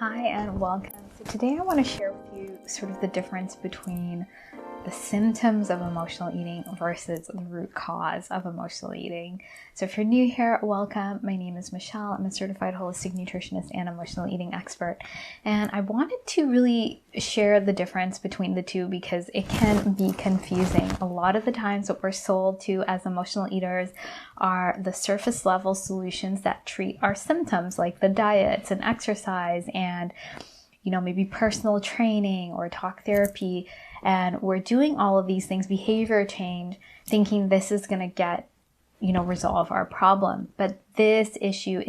Hi and welcome. So today I want to share with you sort of the difference between the symptoms of emotional eating versus the root cause of emotional eating. So if you're new here, welcome. My name is Michelle. I'm a certified holistic nutritionist and emotional eating expert. And I wanted to really share the difference between the two because it can be confusing. A lot of the times what we're sold to as emotional eaters are the surface level solutions that treat our symptoms, like the diets and exercise and maybe personal training or talk therapy. And we're doing all of these things, behavior change, thinking this is going to get, resolve our problem. But this issue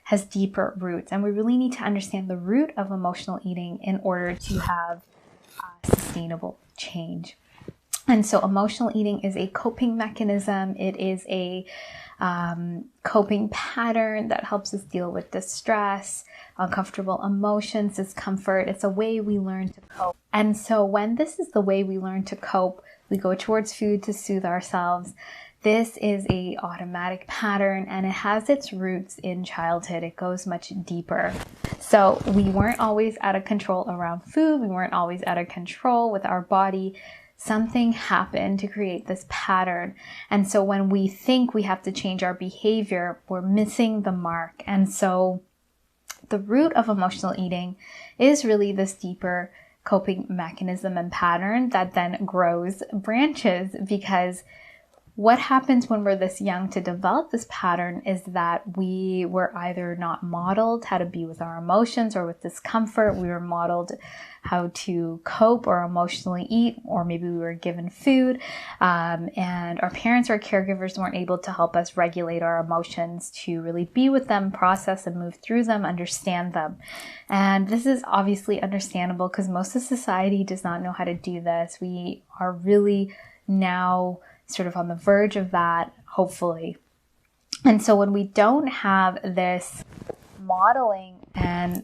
has deeper roots. And we really need to understand the root of emotional eating in order to have sustainable change. And so emotional eating is a coping mechanism. It is a coping pattern that helps us deal with distress, uncomfortable emotions, discomfort. It's a way we learn to cope. And so when this is the way we learn to cope, we go towards food to soothe ourselves. This is a automatic pattern and it has its roots in childhood. It goes much deeper. So we weren't always out of control around food. We weren't always out of control with our body. Something happened to create this pattern. And so when we think we have to change our behavior, we're missing the mark. And so the root of emotional eating is really this deeper coping mechanism and pattern that then grows branches, because what happens when we're this young to develop this pattern is that we were either not modeled how to be with our emotions or with discomfort. We were modeled how to cope or emotionally eat, or maybe we were given food, and our parents or caregivers weren't able to help us regulate our emotions to really be with them, process and move through them, understand them. And this is obviously understandable because most of society does not know how to do this. We are really now sort of on the verge of that, hopefully. And so when we don't have this modeling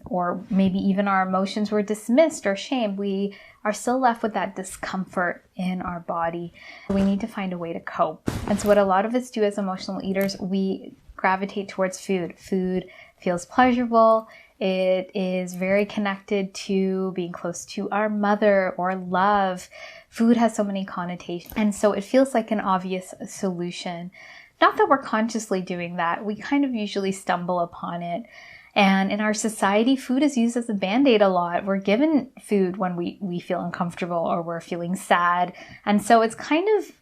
or maybe even our emotions were dismissed or shamed, we are still left with that discomfort in our body. We need to find a way to cope. And so what a lot of us do as emotional eaters, we gravitate towards food. Food feels pleasurable. It is very connected to being close to our mother or love. Food has so many connotations. And so it feels like an obvious solution. Not that we're consciously doing that. We kind of usually stumble upon it. And in our society, food is used as a Band-Aid a lot. We're given food when we feel uncomfortable or we're feeling sad. And so it's kind of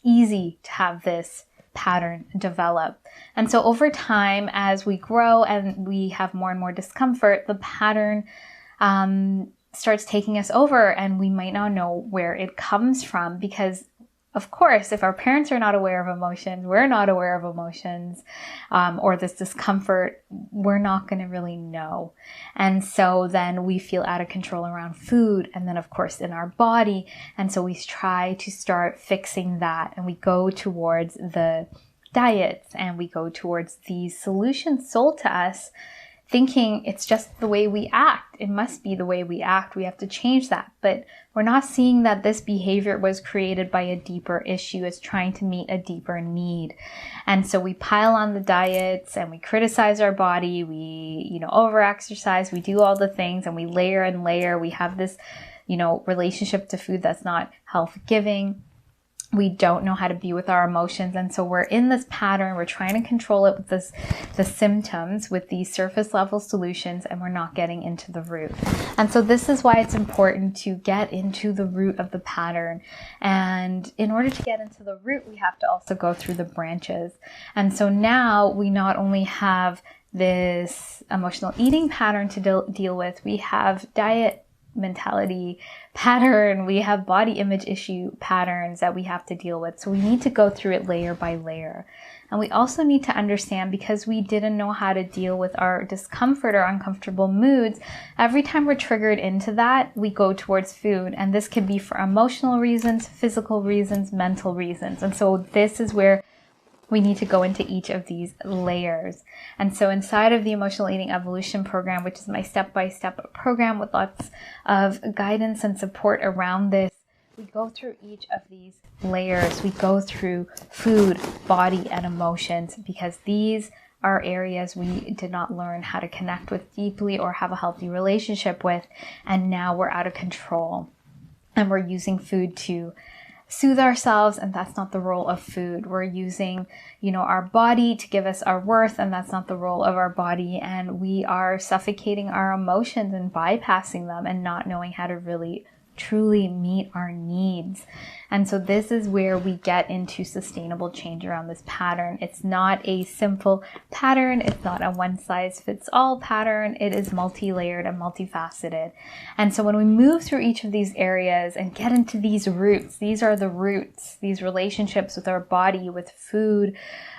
easy to have this pattern develop. And so over time, as we grow and we have more and more discomfort, the pattern starts taking us over, and we might not know where it comes from because, of course, if our parents are not aware of emotions, we're not aware of emotions, or this discomfort, we're not going to really know. And so then we feel out of control around food, and then of course in our body. And so we try to start fixing that, and we go towards the diets, and we go towards these solutions sold to us, thinking it's just the way we act. It must be the way we act. We have to change that. But we're not seeing that this behavior was created by a deeper issue. It's trying to meet a deeper need. And so we pile on the diets and we criticize our body. We, over-exercise. We do all the things and we layer and layer. We have this, relationship to food that's not health-giving. We don't know how to be with our emotions. And so we're in this pattern. We're trying to control it with the symptoms, with these surface level solutions, and we're not getting into the root. And so this is why it's important to get into the root of the pattern. And in order to get into the root, we have to also go through the branches. And so now we not only have this emotional eating pattern to deal with, we have diet mentality pattern, we have body image issue patterns that we have to deal with. So we need to go through it layer by layer. And we also need to understand, because we didn't know how to deal with our discomfort or uncomfortable moods, every time we're triggered into that, we go towards food. And this could be for emotional reasons, physical reasons, mental reasons. And so this is where we need to go into each of these layers. And so inside of the Emotional Eating Evolution program, which is my step-by-step program with lots of guidance and support around this, we go through each of these layers. We go through food, body, and emotions, because these are areas we did not learn how to connect with deeply or have a healthy relationship with, and now we're out of control. And we're using food to soothe ourselves, and that's not the role of food. We're using, our body to give us our worth, and that's not the role of our body. And we are suffocating our emotions and bypassing them and not knowing how to really truly meet our needs. And so this is where we get into sustainable change around this pattern. It's not a simple pattern. It's not a one size fits all pattern. It is multi-layered and multifaceted. And so when we move through each of these areas and get into these roots, these are the roots, these relationships with our body, with food,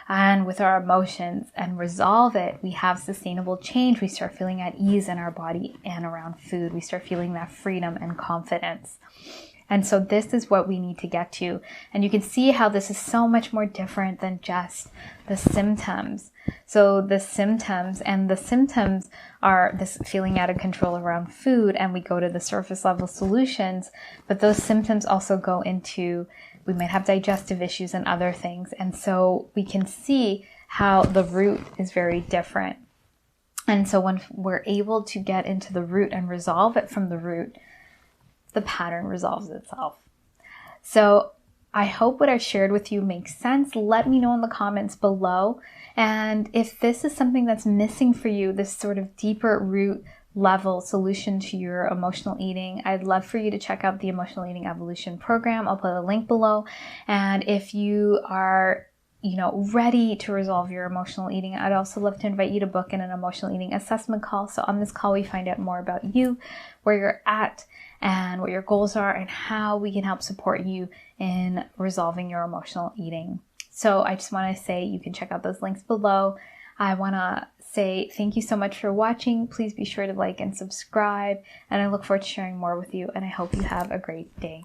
and with our emotions, and resolve it, we have sustainable change. We start feeling at ease in our body and around food. We start feeling that freedom and confidence. And so this is what we need to get to. And you can see how this is so much more different than just the symptoms. So the symptoms are this feeling out of control around food, and we go to the surface level solutions, but those symptoms also go into, we might have digestive issues and other things. And so we can see how the root is very different. And so when we're able to get into the root and resolve it from the root, the pattern resolves itself. So I hope what I shared with you makes sense. Let me know in the comments below. And if this is something that's missing for you, this sort of deeper root level solution to your emotional eating, I'd love for you to check out the Emotional Eating Evolution program. I'll put a link below. And if you are ready to resolve your emotional eating, I'd also love to invite you to book in an emotional eating assessment call. So on this call, we find out more about you, where you're at, and what your goals are, and how we can help support you in resolving your emotional eating. So I just want to say you can check out those links below. I want to say thank you so much for watching. Please be sure to like and subscribe, and I look forward to sharing more with you, and I hope you have a great day.